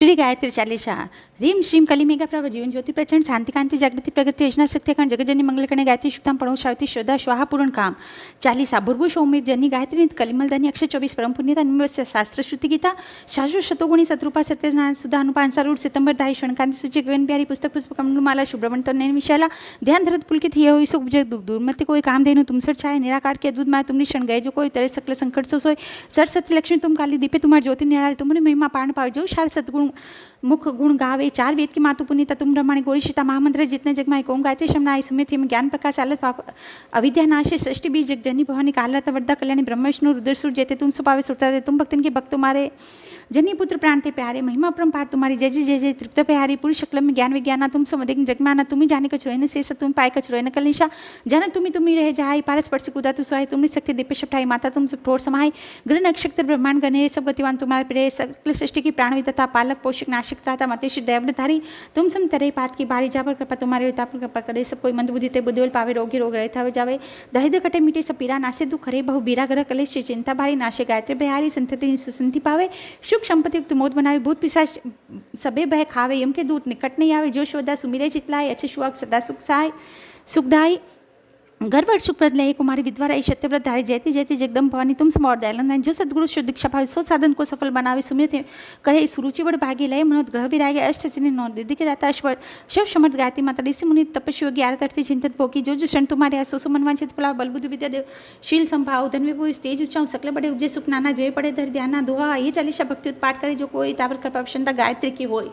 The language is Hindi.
श्री गायत्री चालीसा। ह्रीं श्रीं कली मेघा प्रभा जीवन ज्योति प्रचंड शांति कांति जागृति प्रगति यजना शक्ति कारण जगजनी मंगलकर्णी गायत्री शुक्ताम पढ़ो शावती श्रद्धा स्वाहा पूर्ण काम। चालीसा भुर्भुष ओम जनी गायत्री नित कलिमल धनी अक्षय 24 परम पुण्यता निम्बस शास्त्र श्रुति गीता शाश्वत शतोगुणी सतरूपा सत्यनारायण सुधा अनुपांसा रूढ़ सितंबर धारी शरणकांति सूची गगन बिहारी पुस्तक पुष्प कमलमाला शुभ्रमण तो नयन विशाला ध्यान धरत पुलकित हिय हुई सुख जग दुख दुर्मति कोई काम देनु तुम सर छाए निराकार के अद्भुत माया तुमने क्षण गए जो कोई तरह सकल संकट सो सोय सरस्वती लक्ष्मी तुम काली दीपे तुम्हार ज्योति निराल तुमने महिमा पाण पावे जो शार सद्गुण मुख गुण गावे चार वेद की मातु पुनीता तुम ब्रह्माणी गौरी सीता महामंत्र जितने जगमाई ओम गायत्री शमनाय सुमेथि में ज्ञान प्रकाश आलत पाप अविद्या नाशे सृष्टि बीज जगजनी भवानी कालरता वरदा कल्याणी ब्रह्म विष्णु रुद्रसुर जेते तुम सुपावे सुरता दे तुम भक्तन के भक्त तुम्हारे जनी पुत्र प्राण ते प्यारे महिमा परम्पार तुम्हारी जय जय जय तृप्त प्यारी पुरुष शक्ल में ज्ञान विज्ञाना तुम समधिक जगमाना तुम्हें जाने कछ रोए न शेष तुम पाए कछ रोए न कलिशा जाने तुम्ही रह जाए पारस पर से कुदा तु सोए तुमने शक्ति दीप शपठाई माता तुम सब ठोर समाई ग्रह नक्षत्र ब्रह्मांड गणे सब गतिवान तुम्हारे प्रिय सकल सृष्टि की प्राण तथा पालक पोषक नाशिक त्राता मतेश दैवधारी तुम सम तरे पात की बारी जा पर कृपा तुम्हारे ताप कृपा करे सब कोई मंद बुद्धि ते बुद्धिबल पावे रोगी रोग रहे था जावे दरिद्र कटे मीटे सब पीड़ा नासे दुख हरे बहु बीरा ग्रह कलेश चिंता भारी नाशे गायत्री बिहारी संतति सुसंति पावे सुख संपत्ति युक्त मोद बनावे भूत पिशाच सबे भय खावे यम के दूत निकट नहीं आवे जो श्रद्धा सुमिरे चितलाय अच्छे सुख सदा सुख सहाय सुखदाई गर्भ सुप्रद लय कुमारी विद्वाराई सत्यव्रत धारी जयती जयती जगदम भवानी तुम समौर दयालन जो सदगुरु शुद्ध दीक्षा भावे सो साधन को सफल बनावे सुमिर करे सुरुचि बड़ भागी लय मनोद ग्रह भी रागे अष्ट सिने नौ दीदी के दाता अश्वर शिव समर्थ गायत्री माता ऋषि मुनि तपस्वी योगी आरत अर्थी चिंतित भोगी जो क्षण तुम्हारे सो सो मनवांचित फला बलबुद्धि विद्या देव शील संभाव धन विभु तेज उच्चाऊ सकल बड़े उपजे सुख नाना जय पड़े धर ध्याना दुआ ये चालीसा भक्ति पाठ करे जो कोई तावर कृपा प्रसन्नता गायत्री की होय।